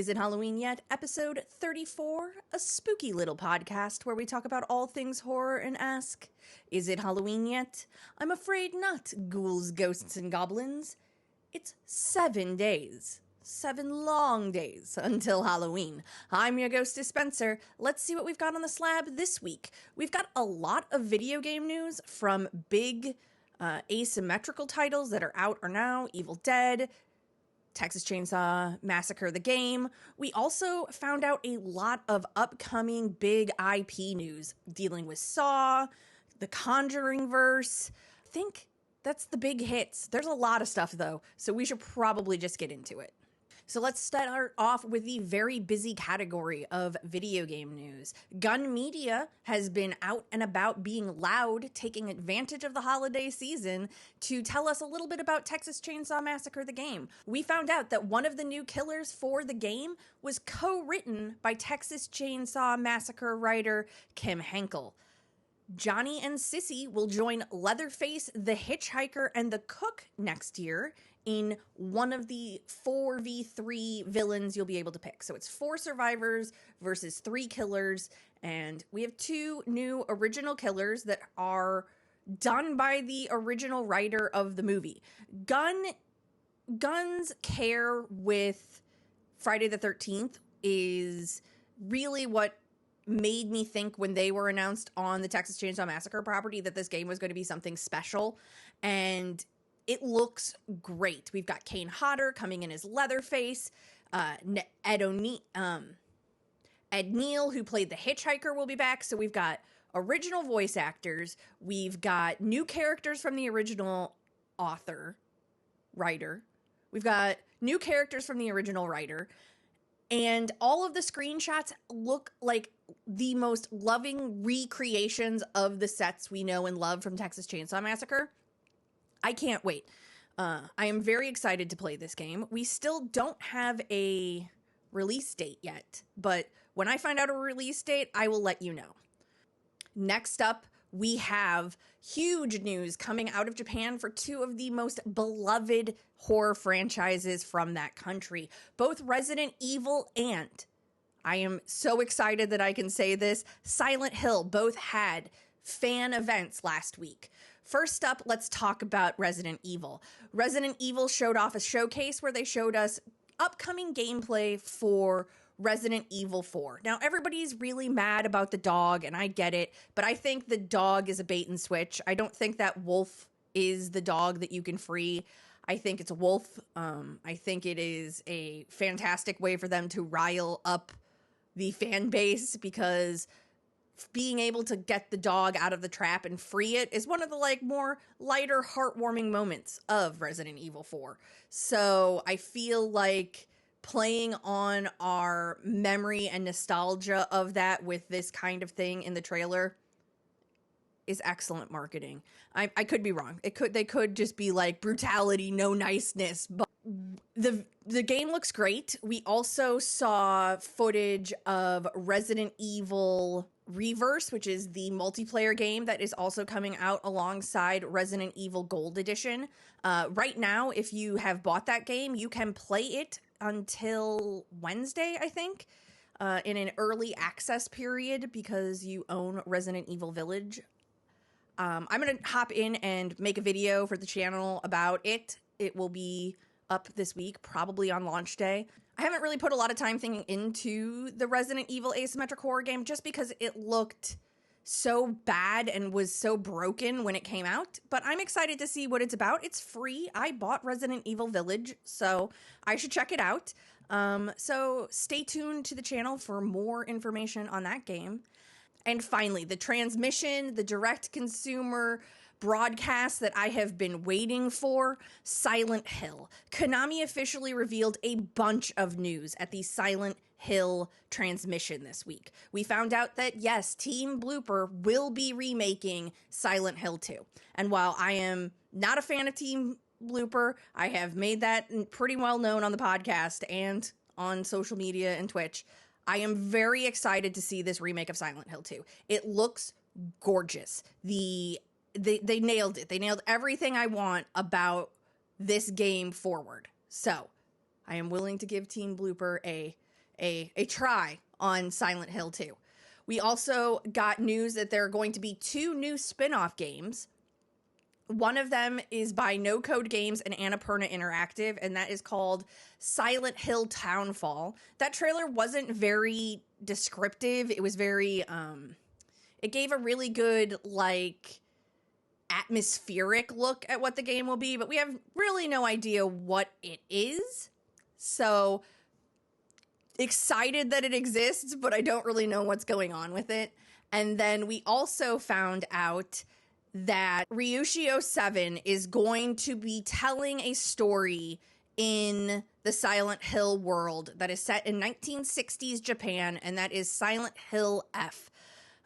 Is It Halloween Yet? Episode 34, a spooky little podcast where we talk about all things horror and ask, is it Halloween yet? I'm afraid not, ghouls, ghosts, and goblins. It's 7 days. 7 long days until Halloween. I'm your ghostess Spencer. Let's see what we've got on the slab this week. We've got a lot of video game news from big asymmetrical titles that are out or now. Evil Dead, Texas Chainsaw Massacre the game. We also found out a lot of upcoming big IP news dealing with Saw, the Conjuring verse. I think that's the big hits. There's a lot of stuff though, so we should probably just get into it. So let's start off with the very busy category of video game news. Gun Media has been out and about being loud, taking advantage of the holiday season to tell us a little bit about Texas Chainsaw Massacre the game. We found out that one of the new killers for the game was co-written by Texas Chainsaw Massacre writer Kim Henkel. Johnny and Sissy will join Leatherface, the Hitchhiker, and the Cook next year in one of the 4v3 villains you'll be able to pick. So it's 4 survivors versus 3 killers, and we have 2 new original killers that are done by the original writer of the movie. Gun's care with Friday the 13th is really what made me think when they were announced on the Texas Chainsaw Massacre property that this game was going to be something special, and it looks great. We've got Kane Hodder coming in as Leatherface. Ed Neal, who played the Hitchhiker, will be back. So we've got original voice actors. We've got new characters from the original writer. We've got new characters from the original writer. And all of the screenshots look like the most loving recreations of the sets we know and love from Texas Chainsaw Massacre. I can't wait. I am very excited to play this game. We still don't have a release date yet, but when I find out a release date, I will let you know. Next up, we have huge news coming out of Japan for 2 of the most beloved horror franchises from that country, both Resident Evil and, I am so excited that I can say this, Silent Hill both had fan events last week. First up, let's talk about Resident Evil. Resident Evil showed off a showcase where they showed us upcoming gameplay for Resident Evil 4. Now, everybody's really mad about the dog, and I get it, but I think the dog is a bait and switch. I don't think that wolf is the dog that you can free. I think it's a wolf. I think it is a fantastic way for them to rile up the fan base, because being able to get the dog out of the trap and free it is one of the more lighter, heartwarming moments of Resident Evil 4. So I feel like playing on our memory and nostalgia of that with this kind of thing in the trailer is excellent marketing. I could be wrong. They could just be like brutality, no niceness, but the game looks great. We also saw footage of Resident Evil Reverse, which is the multiplayer game that is also coming out alongside Resident Evil Gold Edition. Right now, if you have bought that game, you can play it until Wednesday, I think, in an early access period because you own Resident Evil Village. I'm going to hop in and make a video for the channel about it. It will be up this week, probably on launch day. I haven't really put a lot of time thinking into the Resident Evil asymmetric horror game just because it looked so bad and was so broken when it came out, but I'm excited to see what it's about. It's free. I bought Resident Evil Village, so I should check it out. So stay tuned to the channel for more information on that game. And finally, the transmission, the direct consumer broadcast that I have been waiting for, Silent Hill. Konami officially revealed a bunch of news at the Silent Hill transmission this week. We found out that, yes, Team Blooper will be remaking Silent Hill 2. And while I am not a fan of Team Blooper, I have made that pretty well known on the podcast and on social media and Twitch. I am very excited to see this remake of Silent Hill 2. It looks gorgeous. They nailed it. They nailed everything I want about this game forward. So I am willing to give Team Blooper a a try on Silent Hill 2. We also got news that there are going to be 2 new spin-off games. One of them is by No Code Games and Annapurna Interactive, and that is called Silent Hill Townfall. That trailer wasn't very descriptive. It was very, it gave a really good, like, atmospheric look at what the game will be, but we have really no idea what it is. So, excited that it exists, but I don't really know what's going on with it. And then we also found out that Ryushio 7 is going to be telling a story in the Silent Hill world that is set in 1960s Japan, and that is Silent Hill F.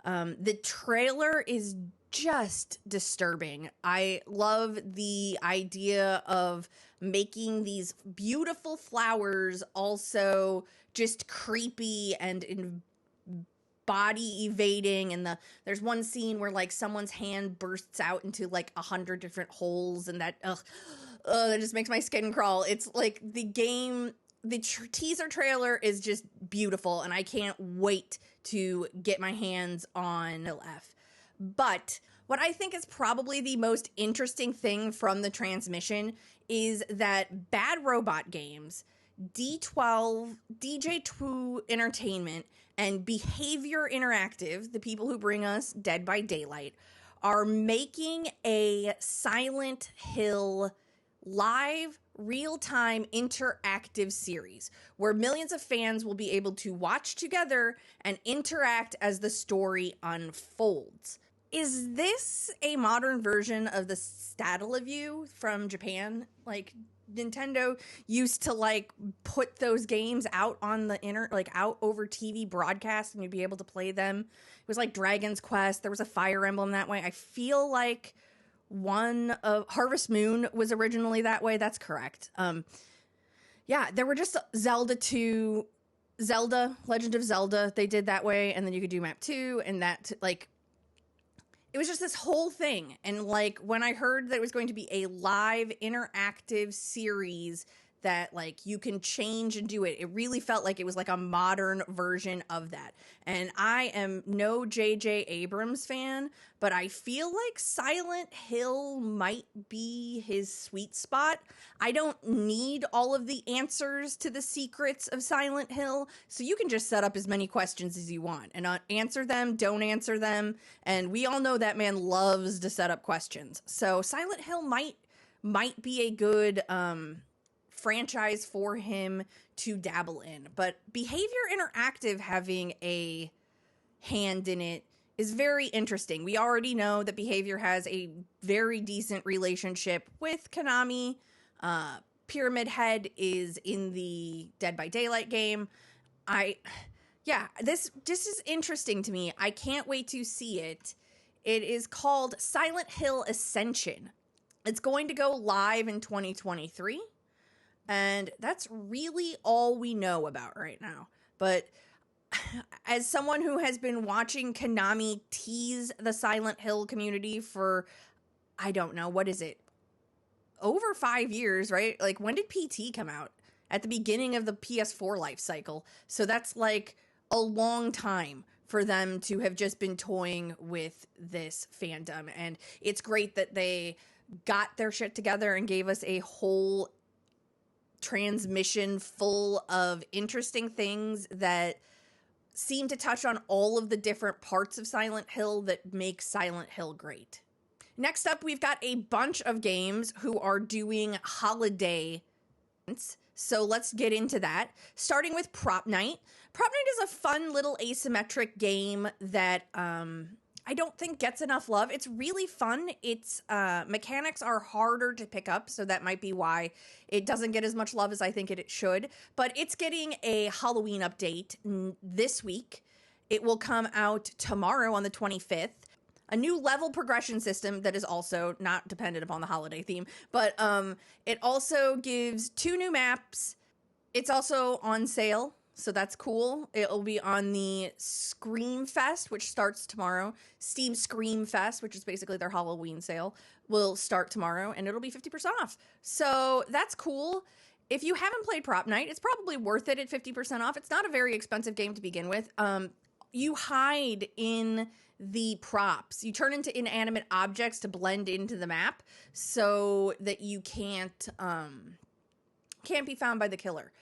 The trailer is just disturbing. I love the idea of making these beautiful flowers also just creepy and body evading, and there's one scene where like someone's hand bursts out into like 100 different holes, and that that just makes my skin crawl. It's like the teaser trailer is just beautiful, and I can't wait to get my hands on F. But what I think is probably the most interesting thing from the transmission is that Bad Robot Games, D12, DJ2 Entertainment, and Behavior Interactive, the people who bring us Dead by Daylight, are making a Silent Hill live, real-time, interactive series where millions of fans will be able to watch together and interact as the story unfolds. Is this a modern version of the Satellaview from Japan? Like, Nintendo used to like put those games out on the out over TV broadcast, and you'd be able to play them. It was like Dragon's Quest. There was a Fire Emblem that way. I feel like one of Harvest Moon was originally that way. That's correct. Yeah, there were just Zelda 2, Legend of Zelda. They did that way, and then you could do Map 2, and that like. It was just this whole thing. And like when I heard that it was going to be a live interactive series that like you can change and do it, it really felt like it was like a modern version of that. And I am no J.J. Abrams fan, but I feel like Silent Hill might be his sweet spot. I don't need all of the answers to the secrets of Silent Hill, so you can just set up as many questions as you want and answer them, don't answer them, and we all know that man loves to set up questions. So Silent Hill might be a good franchise for him to dabble in, but Behavior Interactive having a hand in it is very interesting. We already know that Behavior has a very decent relationship with Konami. Pyramid Head is in the Dead by Daylight game. This is interesting to me. I can't wait to see it. It is called Silent Hill Ascension. It's going to go live in 2023. And that's really all we know about right now. But as someone who has been watching Konami tease the Silent Hill community for, I don't know, what is it? Over 5 years, right? Like, when did PT come out? At the beginning of the PS4 life cycle. So that's like a long time for them to have just been toying with this fandom. And it's great that they got their shit together and gave us a whole transmission full of interesting things that seem to touch on all of the different parts of Silent Hill that make Silent Hill great. Next up, we've got a bunch of games who are doing holiday events. So let's get into that. Starting with Prop Night. Prop Night is a fun little asymmetric game that I don't think gets enough love. It's really fun. Its mechanics are harder to pick up, so that might be why it doesn't get as much love as I think it should. But it's getting a Halloween update this week. It will come out tomorrow on the 25th. A new level progression system that is also not dependent upon the holiday theme, but it also gives 2 new maps. It's also on sale, so that's cool. It'll be on the Scream Fest, which starts tomorrow. Steam Scream Fest, which is basically their Halloween sale, will start tomorrow, and it'll be 50% off. So that's cool. if you haven't played Prop Night, it's probably worth it at 50% off. It's not a very expensive game to begin with. You hide in the props. You turn into inanimate objects to blend into the map so that you can't be found by the killer.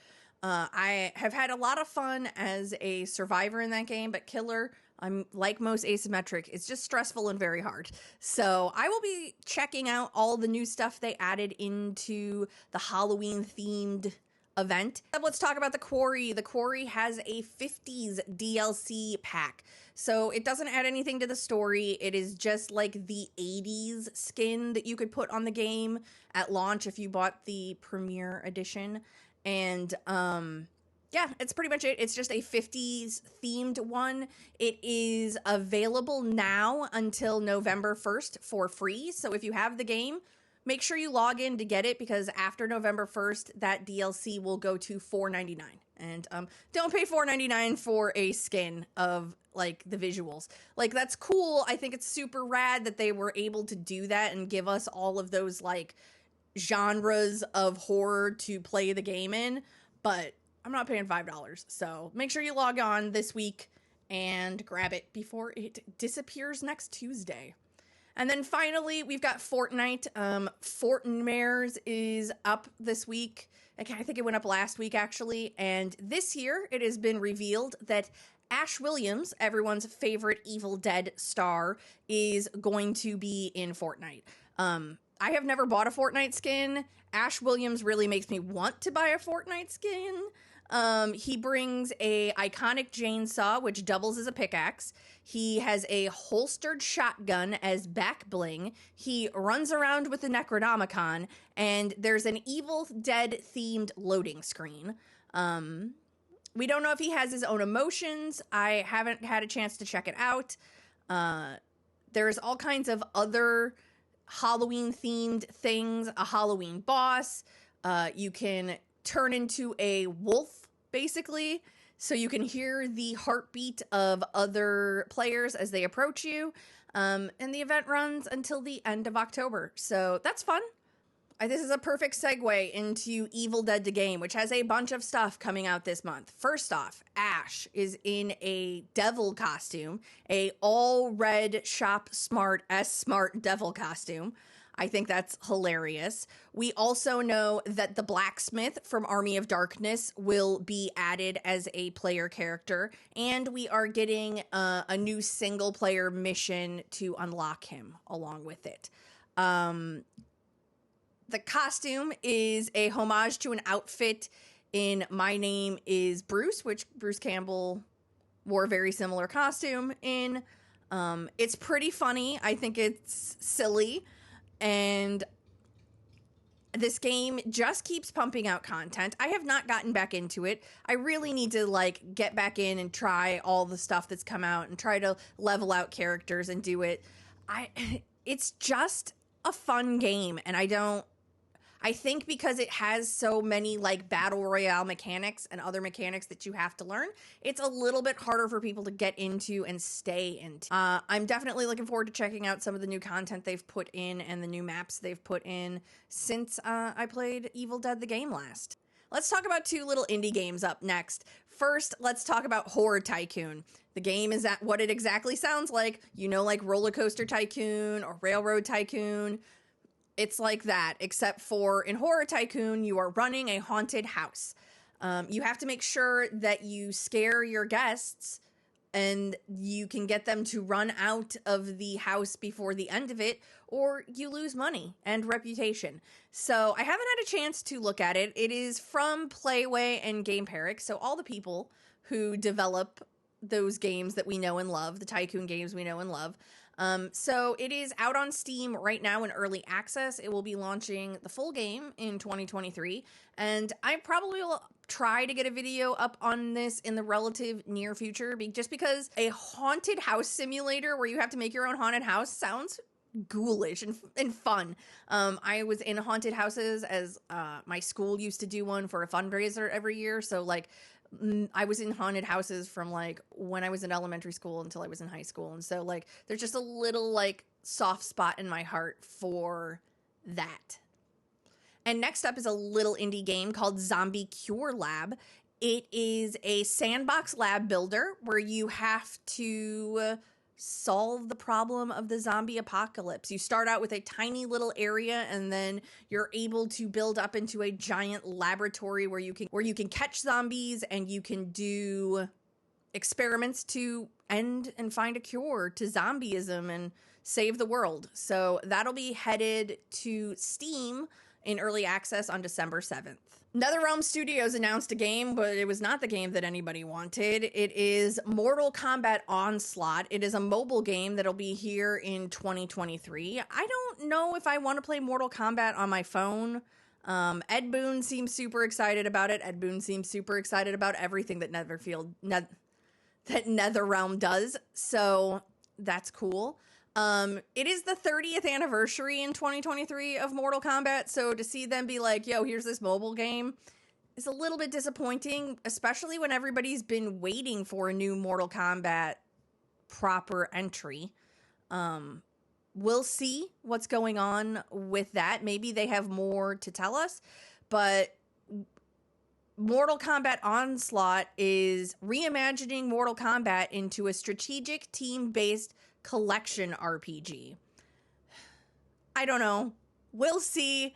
I have had a lot of fun as a survivor in that game, but killer, I'm like most asymmetric, it's just stressful and very hard. So I will be checking out all the new stuff they added into the Halloween themed event. Let's talk about The Quarry. The Quarry has a 50s DLC pack. So it doesn't add anything to the story. It is just like the 80s skin that you could put on the game at launch if you bought the Premier Edition. And yeah, it's pretty much it. It's just a 50s themed one. It is available now until November 1st for free. So if you have the game, make sure you log in to get it, because after November 1st, that DLC will go to $4.99. And don't pay $4.99 for a skin of like the visuals. Like, that's cool. I think it's super rad that they were able to do that and give us all of those like genres of horror to play the game in, but I'm not paying $5. So make sure you log on this week and grab it before it disappears next Tuesday. And then finally, we've got Fortnite. Fortmares is up this week. I think it went up last week, actually. And this year, it has been revealed that Ash Williams, everyone's favorite Evil Dead star, is going to be in Fortnite. I have never bought a Fortnite skin. Ash Williams really makes me want to buy a Fortnite skin. He brings a iconic chainsaw, which doubles as a pickaxe. He has a holstered shotgun as back bling. He runs around with the Necronomicon, and there's an Evil Dead themed loading screen. We don't know if he has his own emotions. I haven't had a chance to check it out. There's all kinds of other Halloween themed things, a Halloween boss. You can turn into a wolf, basically, so you can hear the heartbeat of other players as they approach you. And the event runs until the end of October, so that's fun. This is a perfect segue into Evil Dead the Game, which has a bunch of stuff coming out this month. First off, Ash is in a devil costume, a all-red Shop Smart S-Smart devil costume. I think that's hilarious. We also know that the blacksmith from Army of Darkness will be added as a player character, and we are getting a new single-player mission to unlock him along with it. The costume is a homage to an outfit in My Name is Bruce, which Bruce Campbell wore a very similar costume in. It's pretty funny. I think it's silly. And this game just keeps pumping out content. I have not gotten back into it. I really need to like get back in and try all the stuff that's come out and try to level out characters and do it. It's just a fun game, and I think because it has so many like battle royale mechanics and other mechanics that you have to learn, it's a little bit harder for people to get into and stay into. I'm definitely looking forward to checking out some of the new content they've put in and the new maps they've put in since I played Evil Dead the Game last. Let's talk about two little indie games up next. First, let's talk about Horror Tycoon. The game is what it exactly sounds like. You know, like Roller Coaster Tycoon or Railroad Tycoon. It's like that, except for in Horror Tycoon, you are running a haunted house. You have to make sure that you scare your guests and you can get them to run out of the house before the end of it, or you lose money and reputation. So I haven't had a chance to look at it. It is from Playway and Game Parrot, so all the people who develop those games that we know and love, the Tycoon games we know and love. So it is out on Steam right now in early access. It will be launching the full game in 2023, and I probably will try to get a video up on this in the relative near future, just because a haunted house simulator where you have to make your own haunted house sounds ghoulish and fun. I was in haunted houses as my school used to do one for a fundraiser every year, so like I was in haunted houses from like when I was in elementary school until I was in high school. And so like there's just a little like soft spot in my heart for that. And next up is a little indie game called Zombie Cure Lab. It is a sandbox lab builder where you have to solve the problem of the zombie apocalypse. You start out with a tiny little area, and then you're able to build up into a giant laboratory where you can catch zombies, and you can do experiments to end and find a cure to zombieism and save the world. So that'll be headed to Steam in early access on December 7th. NetherRealm Studios announced a game, but it was not the game that anybody wanted. It is Mortal Kombat Onslaught. It is a mobile game that'll be here in 2023. I don't know if I want to play Mortal Kombat on my phone. Ed Boon seems super excited about it. Ed Boon seems super excited about everything that NetherRealm does. So that's cool. It is the 30th anniversary in 2023 of Mortal Kombat, so to see them be like, yo, here's this mobile game is a little bit disappointing, especially when everybody's been waiting for a new Mortal Kombat proper entry. We'll see what's going on with that. Maybe they have more to tell us, but Mortal Kombat Onslaught is reimagining Mortal Kombat into a strategic team-based collection RPG. I don't know. We'll see.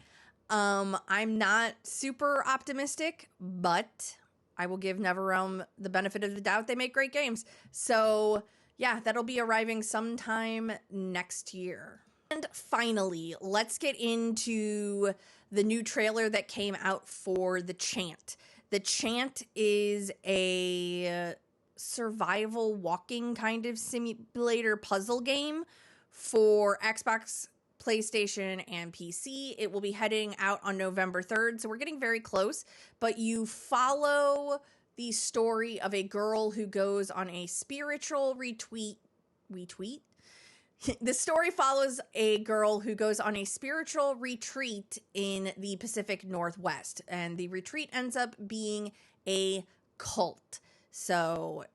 I'm not super optimistic, but I will give NetherRealm the benefit of the doubt. They make great games. So yeah, that'll be arriving sometime next year. And finally, let's get into the new trailer that came out for The Chant. The Chant is a survival walking kind of simulator puzzle game for Xbox, PlayStation, and PC. It will be heading out on November 3rd, so we're getting very close, but you follow the story of a girl who goes on a spiritual retreat. The story follows a girl who goes on a spiritual retreat in the Pacific Northwest, and the retreat ends up being a cult. So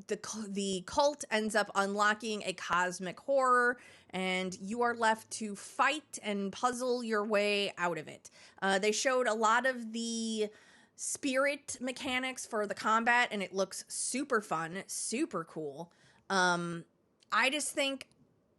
the cult ends up unlocking a cosmic horror, and you are left to fight and puzzle your way out of it. They showed a lot of the spirit mechanics for the combat, and it looks super fun, super cool. I just think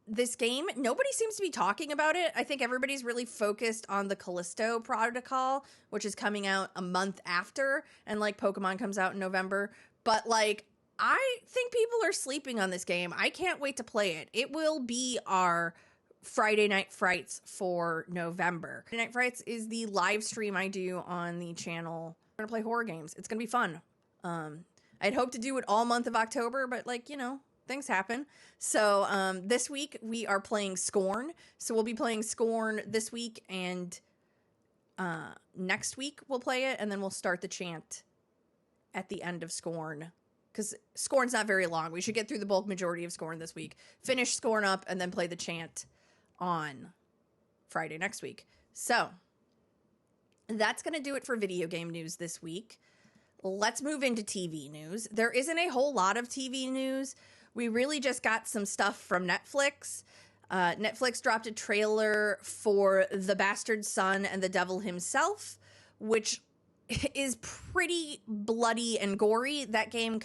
this game, nobody seems to be talking about it. I think everybody's really focused on the Callisto Protocol, which is coming out a month after, and like Pokemon comes out in November. But like, I think people are sleeping on this game. I can't wait to play it. It will be our Friday Night Frights for November. Friday Night Frights is the live stream I do on the channel. We're gonna play horror games. It's gonna be fun. I'd hoped to do it all month of October, but like, you know, things happen. So this week we are playing Scorn. So we'll be playing Scorn this week, and next week we'll play it, and then we'll start the Chant at the end of Scorn, because Scorn's not very long. We should get through the bulk majority of Scorn this week, finish Scorn up, and then play the Chant on Friday next week. So that's going to do it for video game news this week. Let's move into TV news. There isn't a whole lot of TV news. We really just got some stuff from Netflix. Netflix dropped a trailer for The Bastard Son and the Devil Himself, which is pretty bloody and gory. That TV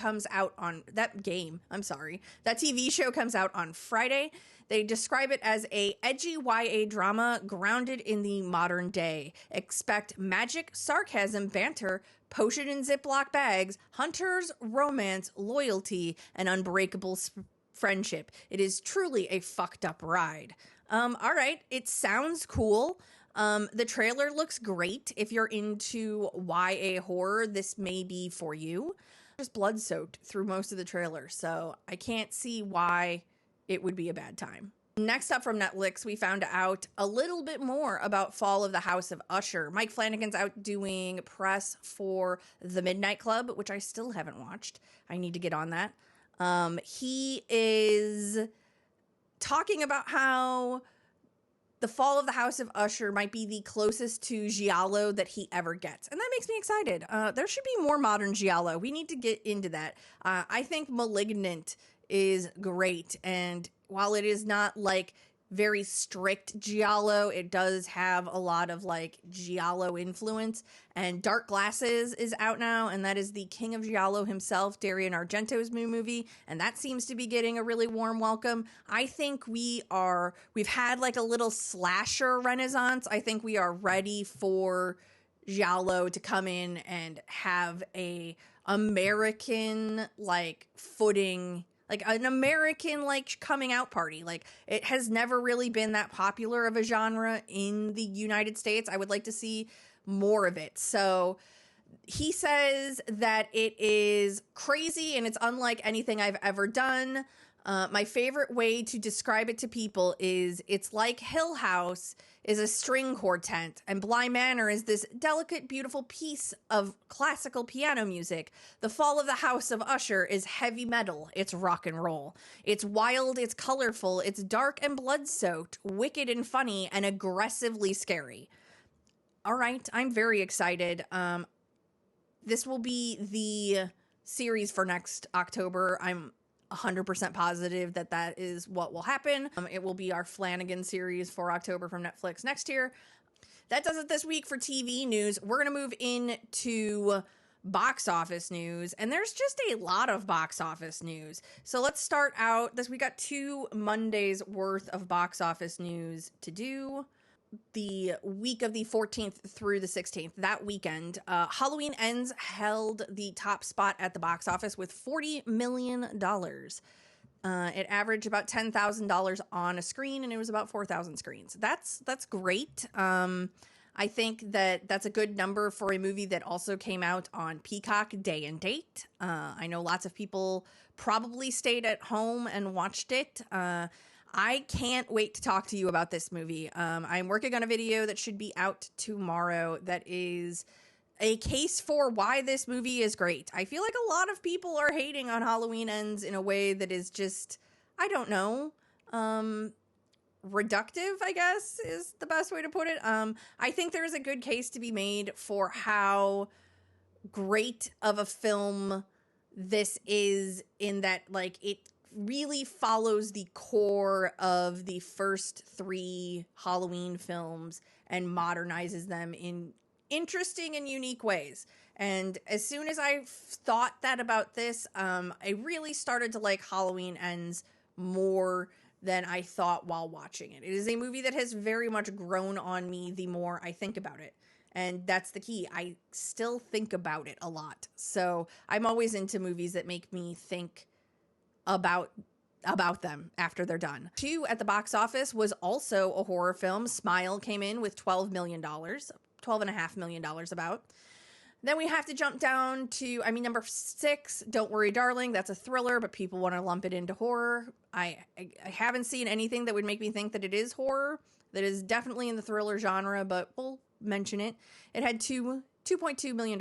show comes out on Friday. They describe it as a edgy YA drama grounded in the modern day. Expect magic, sarcasm, banter, potion in Ziploc bags, hunters, romance, loyalty, and unbreakable friendship. It is truly a fucked up ride. All right, it sounds cool. The trailer looks great. If you're into YA horror, this may be for you. Just blood-soaked through most of the trailer, so I can't see why it would be a bad time. Next up from Netflix, we found out a little bit more about Fall of the House of Usher. Mike Flanagan's out doing press for The Midnight Club, which I still haven't watched. I need to get on that. He is talking about how the Fall of the House of Usher might be the closest to Giallo that he ever gets. And that makes me excited. There should be more modern Giallo. We need to get into that. I think Malignant is great. And while it is not like very strict giallo. It does have a lot of like giallo influence, and Dark Glasses is out now, and that is the king of giallo himself, Dario Argento's new movie, and that seems to be getting a really warm welcome. I think we've had like a little slasher renaissance. I think we are ready for giallo to come in and have a American like footing, like an American like coming out party. Like, it has never really been that popular of a genre in the United States. I would like to see more of it. So he says that it is crazy and it's unlike anything I've ever done. My favorite way to describe it to people is it's like Hill House is a string quartet and Bly Manor is this delicate, beautiful piece of classical piano music. The Fall of the House of Usher is heavy metal. It's rock and roll. It's wild, it's colorful, it's dark and blood-soaked, wicked and funny, and aggressively scary. All right, I'm very excited. This will be the series for next October. I'm 100% positive that that is what will happen. It will be our Flanagan series for October from Netflix next year. That does it this week for TV news. We're going to move into box office news, and there's just a lot of box office news. So let's start out this. We got 2 Mondays worth of box office news to do. The week of the 14th through the 16th, that weekend, Halloween Ends held the top spot at the box office with $40 million. It averaged about $10,000 on a screen, and it was about 4,000 screens. That's great. I think that that's a good number for a movie that also came out on Peacock day and date. I know lots of people probably stayed at home and watched it. I can't wait to talk to you about this movie. I'm working on a video that should be out tomorrow that is a case for why this movie is great. I feel like a lot of people are hating on Halloween Ends in a way that is just, I don't know, reductive, I guess, is the best way to put it. I think there's a good case to be made for how great of a film this is, in that, like, it really follows the core of the first 3 Halloween films and modernizes them in interesting and unique ways. And as soon as I thought that about this, I really started to like Halloween Ends more than I thought while watching it. It is a movie that has very much grown on me the more I think about it. And that's the key. I still think about it a lot. So I'm always into movies that make me think about them after they're done. 2 at the box office was also a horror film. Smile came in with $12 million, $12.5 million about. Then we have to jump down to, number 6, Don't Worry Darling. That's a thriller, but people want to lump it into horror. I haven't seen anything that would make me think that it is horror. That is definitely in the thriller genre, but we'll mention it. It had $2.2 million.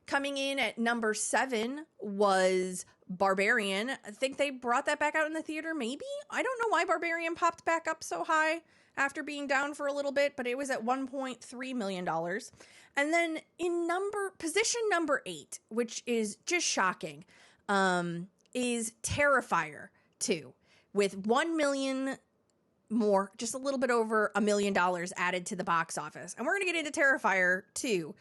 Coming in at number 7 was Barbarian. I think they brought that back out in the theater, maybe? I don't know why Barbarian popped back up so high after being down for a little bit, but it was at $1.3 million. And then in position number 8, which is just shocking, is Terrifier 2, with $1 million more, just a little bit over $1 million added to the box office. And we're going to get into Terrifier 2,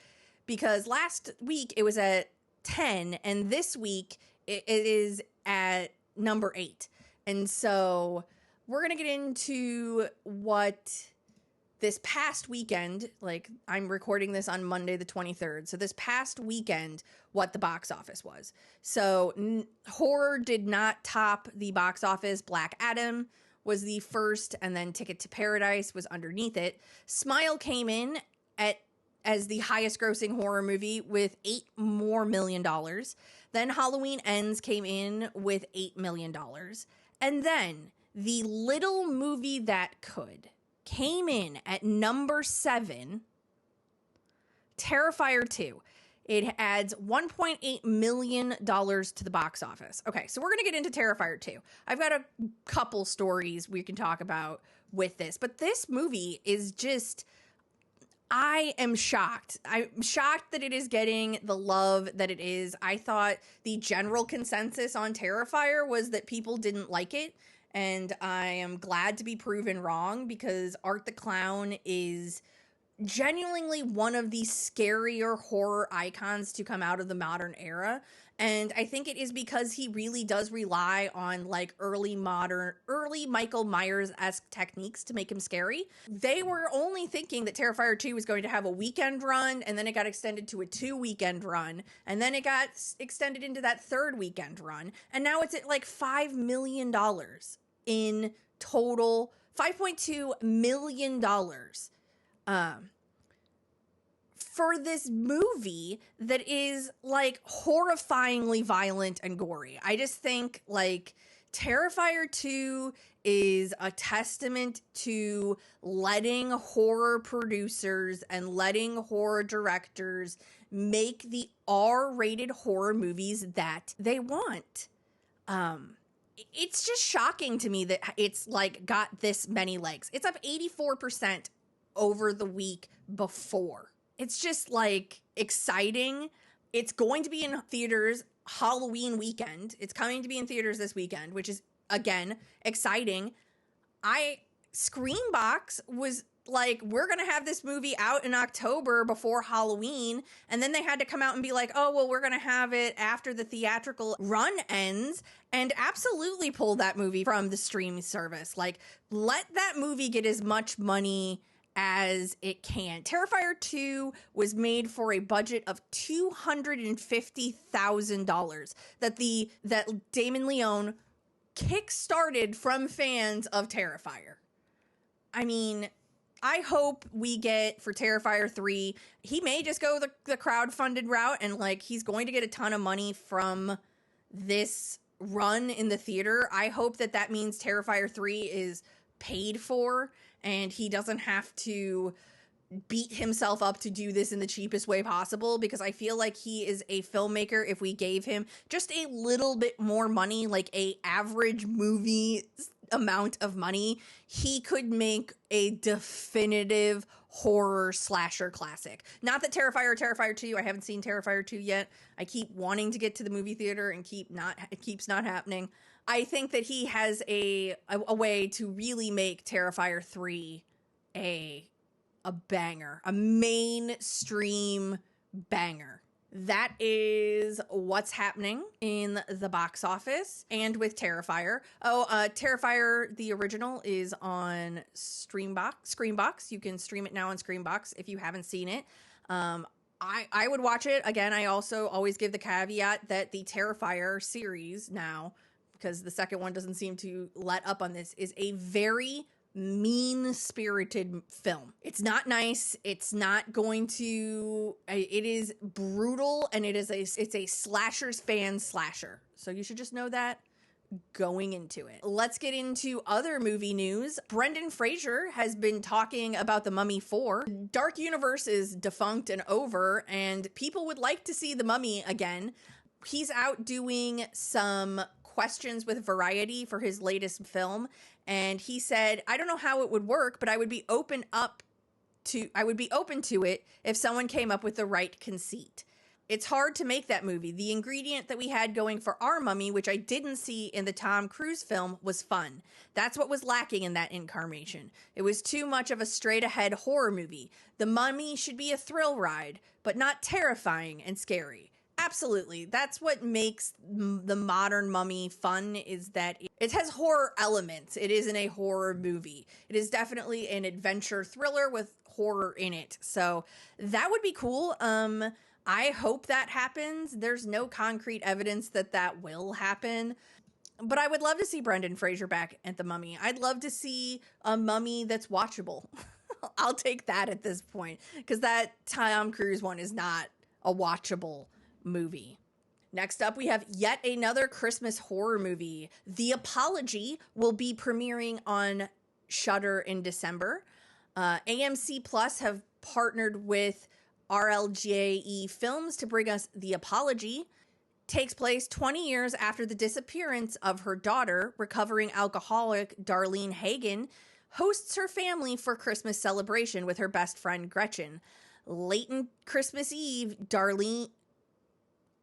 because last week it was at 10, and this week it is at number 8. And so we're going to get into what this past weekend, like, I'm recording this on Monday the 23rd. So this past weekend, what the box office was. So horror did not top the box office. Black Adam was the first, and then Ticket to Paradise was underneath it. Smile came in as the highest grossing horror movie with $8 million more. Then Halloween Ends came in with $8 million. And then The Little Movie That Could came in at number 7, Terrifier 2. It adds $1.8 million to the box office. Okay, so we're going to get into Terrifier 2. I've got a couple stories we can talk about with this, but this movie is just, I am shocked. I'm shocked that it is getting the love that it is. I thought the general consensus on Terrifier was that people didn't like it, and I am glad to be proven wrong, because Art the Clown is genuinely one of the scarier horror icons to come out of the modern era. And I think it is because he really does rely on like early Michael Myers-esque techniques to make him scary. They were only thinking that Terrifier 2 was going to have a weekend run, and then it got extended to a 2-weekend run, and then it got extended into that 3rd weekend run, and now it's at like $5 million in total. $5.2 million. For this movie that is like horrifyingly violent and gory. I just think like Terrifier 2 is a testament to letting horror producers and letting horror directors make the R-rated horror movies that they want. It's just shocking to me that it's like got this many legs. It's up 84% over the week before. It's just like exciting. It's going to be in theaters Halloween weekend. It's coming to be in theaters this weekend, which is again exciting. Screenbox was like, we're going to have this movie out in October before Halloween. And then they had to come out and be like, oh, well, we're going to have it after the theatrical run ends, and absolutely pull that movie from the streaming service. Like, let that movie get as much money as it can. Terrifier 2 was made for a budget of $250,000 that Damon Leone kickstarted from fans of Terrifier. I mean, I hope we get for Terrifier 3, he may just go the crowdfunded route, and like he's going to get a ton of money from this run in the theater. I hope that means Terrifier 3 is paid for and he doesn't have to beat himself up to do this in the cheapest way possible, because I feel like he is a filmmaker. If we gave him just a little bit more money, like a average movie amount of money, he could make a definitive horror slasher classic. Not that Terrifier 2, I haven't seen Terrifier 2 yet. I keep wanting to get to the movie theater and it keeps not happening. I think that he has a way to really make Terrifier 3 a banger, a mainstream banger. That is what's happening in the box office and with Terrifier. Terrifier, the original, is on Screambox. You can stream it now on Screambox if you haven't seen it. I would watch it. Again, I also always give the caveat that the Terrifier series now, because the second one doesn't seem to let up on this, is a very mean-spirited film. It's not nice. It's not going to... It is brutal, and it's a slasher's fan slasher. So you should just know that going into it. Let's get into other movie news. Brendan Fraser has been talking about The Mummy 4. Dark Universe is defunct and over, and people would like to see The Mummy again. He's out doing some questions with Variety for his latest film, and he said, I don't know how it would work, but I would be open to it if someone came up with the right conceit. It's hard to make that movie. The ingredient that we had going for our Mummy, which I didn't see in the Tom Cruise film, was fun. That's what was lacking in that incarnation. It was too much of a straight-ahead horror movie. The Mummy should be a thrill ride, but not terrifying and scary. Absolutely. That's what makes the modern Mummy fun, is that it has horror elements. It isn't a horror movie. It is definitely an adventure thriller with horror in it. So that would be cool. I hope that happens. There's no concrete evidence that will happen. But I would love to see Brendan Fraser back at The Mummy. I'd love to see a Mummy that's watchable. I'll take that at this point, because that Tom Cruise one is not a watchable movie. Next up, we have yet another Christmas horror movie. The Apology will be premiering on Shudder in December. AMC Plus have partnered with RLJE Films to bring us The Apology. Takes place 20 years after the disappearance of her daughter. Recovering alcoholic Darlene Hagen hosts her family for Christmas celebration with her best friend Gretchen. Late in Christmas Eve, Darlene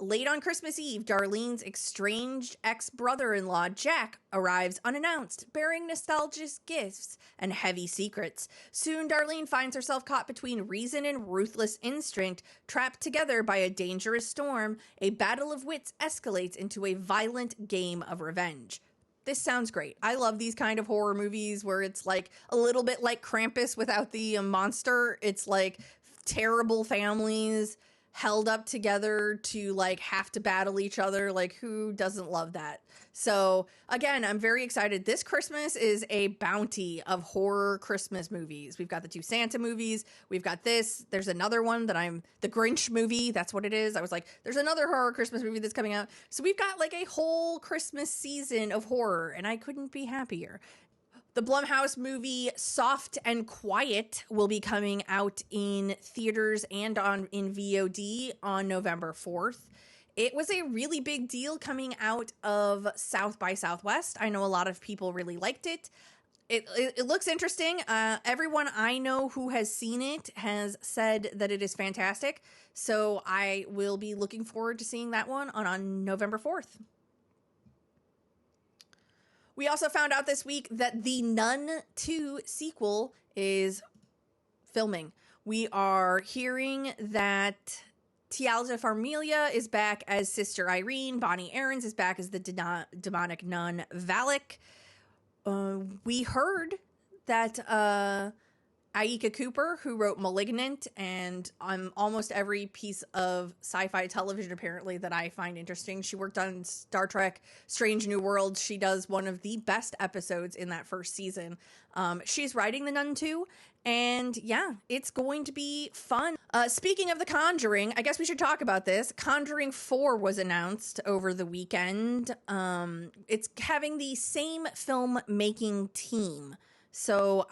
Late on Christmas Eve, Darlene's estranged ex-brother-in-law, Jack, arrives unannounced, bearing nostalgic gifts and heavy secrets. Soon, Darlene finds herself caught between reason and ruthless instinct. Trapped together by a dangerous storm, a battle of wits escalates into a violent game of revenge. This sounds great. I love these kind of horror movies where it's like a little bit like Krampus without the monster. It's like terrible families held up together to like have to battle each other. Like, who doesn't love that? So again, I'm very excited. This Christmas is a bounty of horror Christmas movies. We've got the 2 Santa movies. We've got this. There's another one that the Grinch movie. That's what it is. I was like, there's another horror Christmas movie that's coming out. So we've got like a whole Christmas season of horror, and I couldn't be happier. The Blumhouse movie Soft and Quiet will be coming out in theaters and in VOD on November 4th. It was a really big deal coming out of South by Southwest. I know a lot of people really liked it. It looks interesting. Everyone I know who has seen it has said that it is fantastic. So I will be looking forward to seeing that one on November 4th. We also found out this week that the Nun 2 sequel is filming. We are hearing that Tialja Farmiga is back as Sister Irene. Bonnie Aarons is back as the demonic nun Valak. We heard that Aika Cooper, who wrote *Malignant* and on almost every piece of sci-fi television apparently that I find interesting. She worked on Star Trek Strange New Worlds. She does one of the best episodes in that first season. She's writing The Nun 2, and yeah, it's going to be fun. Speaking of The Conjuring, I guess we should talk about this. Conjuring 4 was announced over the weekend. It's having the same filmmaking team. So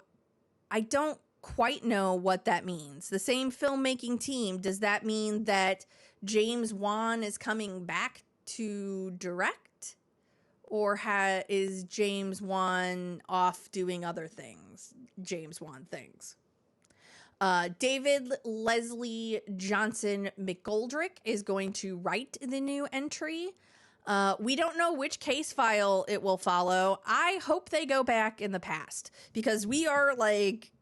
I don't quite know what that means. The same filmmaking team, does that mean that James Wan is coming back to direct? Or is James Wan off doing other things? James Wan things. David Leslie Johnson McGoldrick is going to write the new entry. We don't know which case file it will follow. I hope they go back in the past, because we are like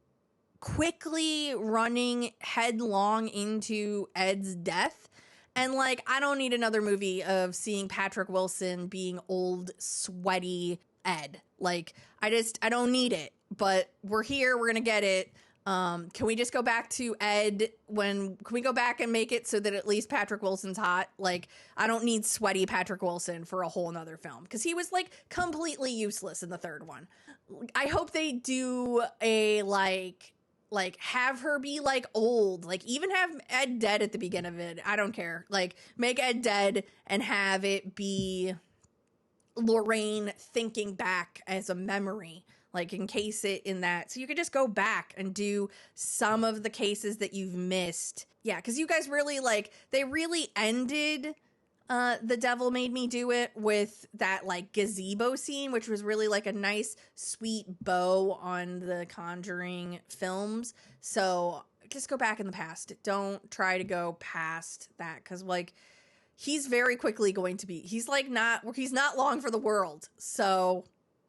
quickly running headlong into Ed's death. And like, I don't need another movie of seeing Patrick Wilson being old, sweaty Ed. Like, I don't need it, but we're here. We're going to get it. Can we just go back to Ed can we go back and make it so that at least Patrick Wilson's hot? Like, I don't need sweaty Patrick Wilson for a whole nother film, because he was like completely useless in the third one. I hope they do a like have her be like old, like even have Ed dead at the beginning of it. I don't care. Like, make Ed dead and have it be Lorraine thinking back as a memory. Like, encase it in that. So you could just go back and do some of the cases that you've missed. Yeah, because you guys really they really ended The Devil Made Me Do It with that like gazebo scene, which was really like a nice, sweet bow on the Conjuring films. So just go back in the past. Don't try to go past that, because like he's very quickly going to be, he's not long for the world. So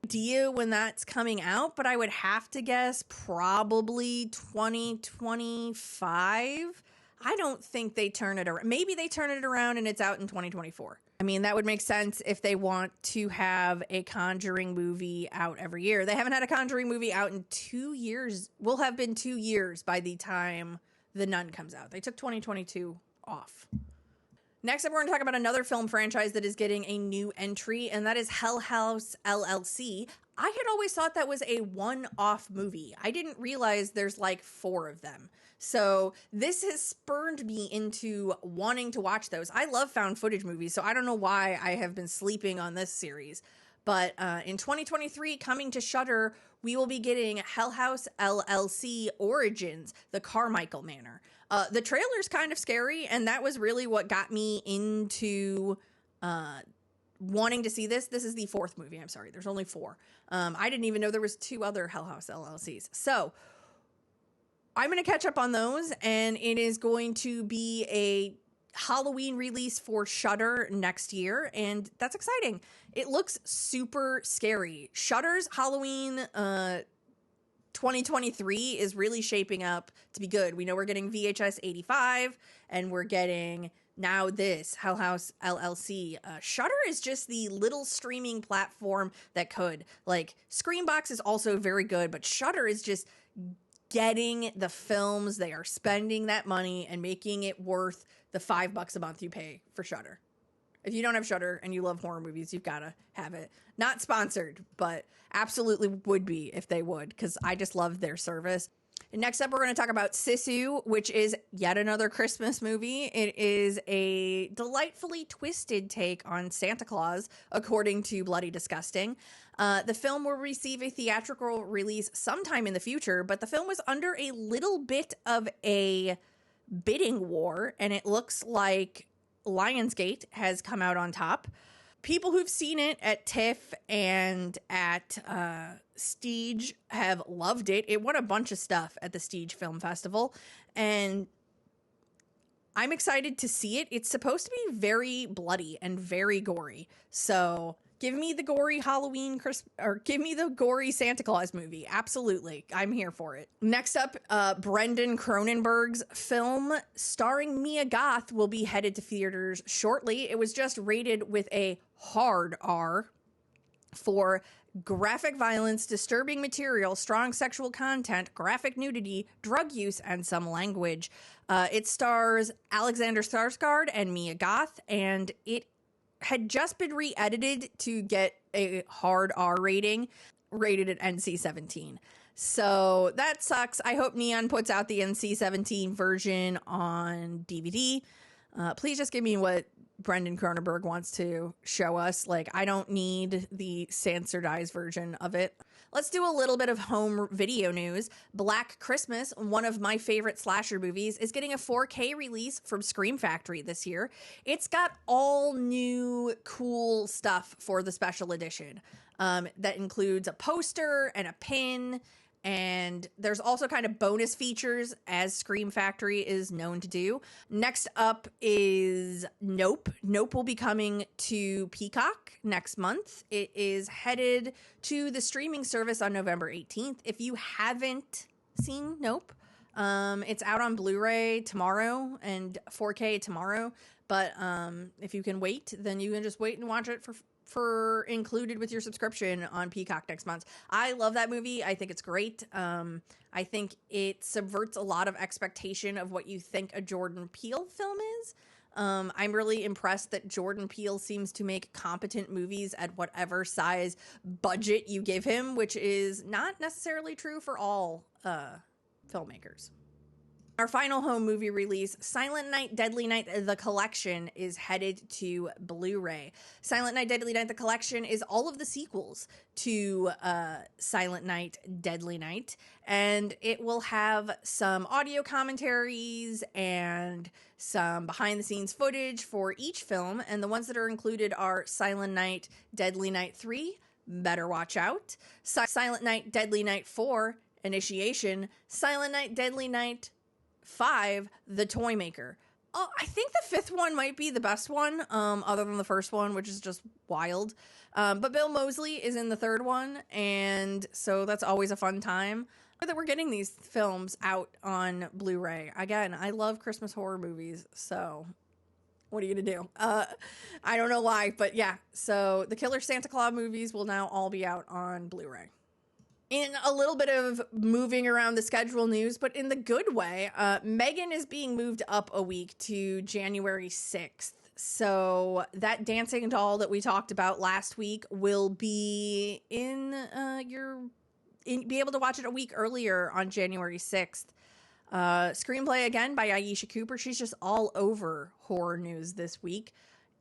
idea when that's coming out, but I would have to guess probably 2025. I don't think they turn it around. Maybe they turn it around and it's out in 2024. I mean, that would make sense if they want to have a Conjuring movie out every year. They haven't had a Conjuring movie out in 2 years. Will have been 2 years by the time The Nun comes out. They took 2022 off. Next up, we're going to talk about another film franchise that is getting a new entry, and that is Hell House LLC. I had always thought that was a one-off movie. I didn't realize there's like 4 of them. So this has spurred me into wanting to watch those. I love found footage movies, so I don't know why I have been sleeping on this series. But in 2023, coming to Shudder, we will be getting Hell House LLC Origins, The Carmichael Manor. The trailer's kind of scary, and that was really what got me into wanting to see this. This is the 4th movie. I'm sorry. There's only 4. I didn't even know there was 2 other Hell House LLCs. So I'm going to catch up on those, and it is going to be Halloween release for Shudder next year, and that's exciting. It looks super scary. Shudder's Halloween 2023 is really shaping up to be good. We know we're getting VHS 85, and we're getting now this Hell House LLC. Shudder is just the little streaming platform that could. Like, Screambox is also very good, but Shudder is just getting the films. They are spending that money and making it worth the $5 a month you pay for Shudder. If you don't have Shudder and you love horror movies, you've got to have it. Not sponsored, but absolutely would be if they would, because I just love their service. And next up, we're going to talk about Sisu, which is yet another Christmas movie. It is a delightfully twisted take on Santa Claus, according to Bloody Disgusting. The film will receive a theatrical release sometime in the future, but the film was under a little bit of a bidding war, and it looks like Lionsgate has come out on top. People who've seen it at TIFF and at Stige have loved it. It won a bunch of stuff at the Stige Film Festival, and I'm excited to see it. It's supposed to be very bloody and very gory, so give me the gory Halloween or give me the gory Santa Claus movie. Absolutely. I'm here for it. Next up, Brendan Cronenberg's film starring Mia Goth will be headed to theaters shortly. It was just rated with a hard R for graphic violence, disturbing material, strong sexual content, graphic nudity, drug use, and some language. It stars Alexander Skarsgård and Mia Goth, and it had just been re-edited to get a hard R rating, rated at NC-17. So that sucks. I hope Neon puts out the NC-17 version on DVD. Please just give me what Brendan Cronenberg wants to show us. Like, I don't need the censorized version of it. Let's do a little bit of home video news. Black Christmas, one of my favorite slasher movies, is getting a 4K release from Scream Factory this year. It's got all new cool stuff for the special edition. That includes a poster and a pin, and there's also kind of bonus features, as Scream Factory is known to do. Next up is Nope. Nope will be coming to Peacock next month. It is headed to the streaming service on November 18th. If you haven't seen Nope, it's out on Blu-ray tomorrow and 4K tomorrow. But if you can wait, then you can just wait and watch it for included with your subscription on Peacock next month. I love that movie. I think it's great. I think it subverts a lot of expectation of what you think a Jordan Peele film is. I'm really impressed that Jordan Peele seems to make competent movies at whatever size budget you give him, which is not necessarily true for all filmmakers. Our final home movie release, Silent Night, Deadly Night, The Collection, is headed to Blu-ray. Silent Night, Deadly Night, The Collection is all of the sequels to Silent Night, Deadly Night, and it will have some audio commentaries and some behind-the-scenes footage for each film, and the ones that are included are Silent Night, Deadly Night 3, Better Watch Out, Silent Night, Deadly Night 4, Initiation, Silent Night, Deadly Night 5, The Toy Maker. Oh, I think the fifth one might be the best one, other than the first one, which is just wild. But Bill Moseley is in the third one, and so that's always a fun time that we're getting these films out on Blu-ray. Again, I love Christmas horror movies, so what are you gonna do? I don't know why, but yeah. So the Killer Santa Claus movies will now all be out on Blu-ray. In a little bit of moving around the schedule news, but in the good way, Megan is being moved up a week to January 6th. So that dancing doll that we talked about last week will be be able to watch it a week earlier on January 6th. Screenplay again by Aisha Cooper. She's just all over horror news this week.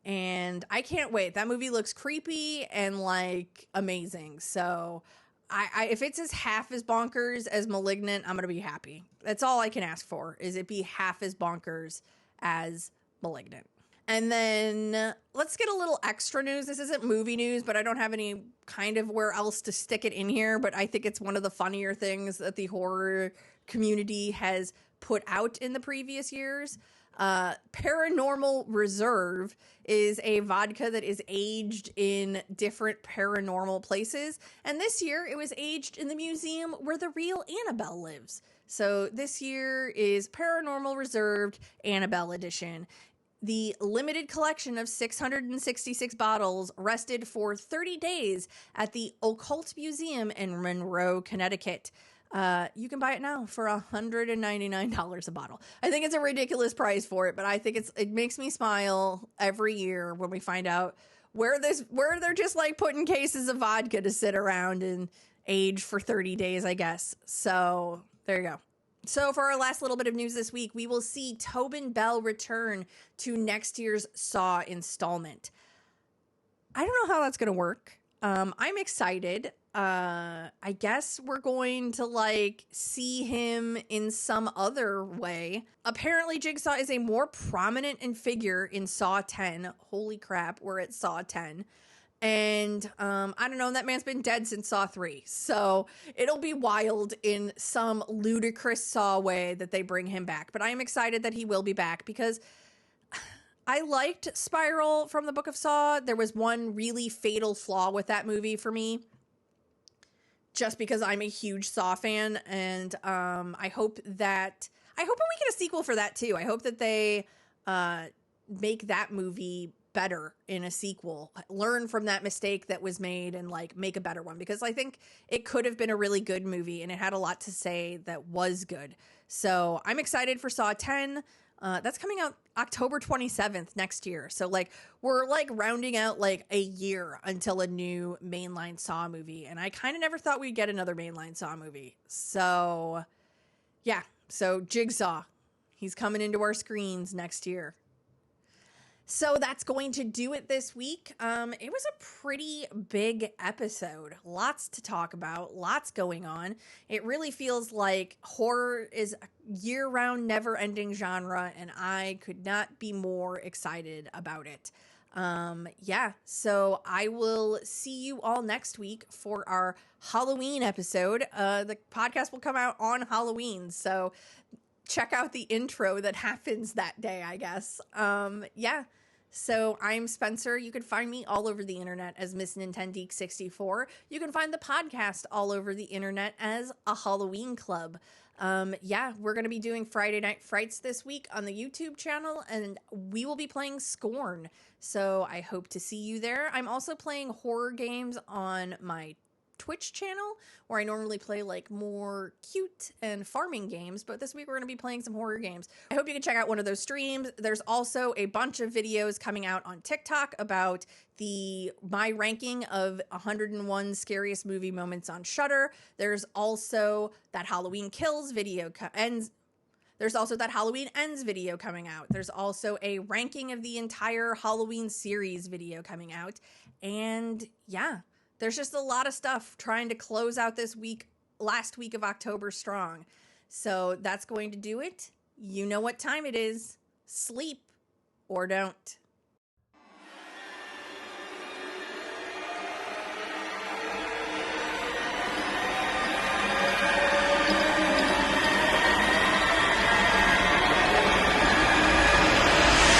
And I can't wait. That movie looks creepy and like amazing. So I if it's half as bonkers as Malignant, I'm going to be happy. That's all I can ask for, is it be half as bonkers as Malignant. And then let's get a little extra news. This isn't movie news, but I don't have any kind of where else to stick it in here. But I think it's one of the funnier things that the horror community has put out in the previous years. Paranormal Reserve is a vodka that is aged in different paranormal places. And this year it was aged in the museum where the real Annabelle lives. So this year is Paranormal Reserved Annabelle Edition. The limited collection of 666 bottles rested for 30 days at the Occult Museum in Monroe, Connecticut. You can buy it now for $199 a bottle. I think it's a ridiculous price for it, but I think it makes me smile every year when we find out where they're just like putting cases of vodka to sit around and age for 30 days, I guess. So there you go. So for our last little bit of news this week, we will see Tobin Bell return to next year's Saw installment. I don't know how that's going to work. I'm excited. I guess we're going to like see him in some other way. Apparently Jigsaw is a more prominent figure in Saw 10. Holy crap, we're at Saw 10. And I don't know, that man's been dead since Saw 3. So it'll be wild in some ludicrous Saw way that they bring him back. But I am excited that he will be back because I liked Spiral from the Book of Saw. There was one really fatal flaw with that movie for me, just because I'm a huge Saw fan, and I hope when we get a sequel for that too. I hope that they make that movie better in a sequel, learn from that mistake that was made and like make a better one, because I think it could have been a really good movie and it had a lot to say that was good. So I'm excited for Saw 10. That's coming out October 27th next year. So like we're like rounding out like a year until a new mainline Saw movie. And I kind of never thought we'd get another mainline Saw movie. So yeah. So Jigsaw, he's coming into our screens next year. So that's going to do it this week. It was a pretty big episode. Lots to talk about, lots going on. It really feels like horror is a year-round, never-ending genre, and I could not be more excited about it. Yeah, so I will see you all next week for our Halloween episode. The podcast will come out on Halloween, so check out the intro that happens that day, I guess. Yeah. So I'm Spencer. You can find me all over the internet as Miss Nintendeek64. You can find the podcast all over the internet as a Halloween Club. Yeah, we're going to be doing Friday Night Frights this week on the YouTube channel, and we will be playing Scorn. So I hope to see you there. I'm also playing horror games on my Twitch channel, where I normally play like more cute and farming games, but this week we're going to be playing some horror games. I hope you can check out one of those streams. There's also a bunch of videos coming out on TikTok about my ranking of 101 scariest movie moments on Shudder. There's also that Halloween Kills video There's also that Halloween Ends video coming out. There's also a ranking of the entire Halloween series video coming out. And yeah, there's just a lot of stuff trying to close out this week, last week of October strong. So that's going to do it. You know what time it is. Sleep or don't.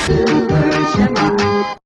Super Shema.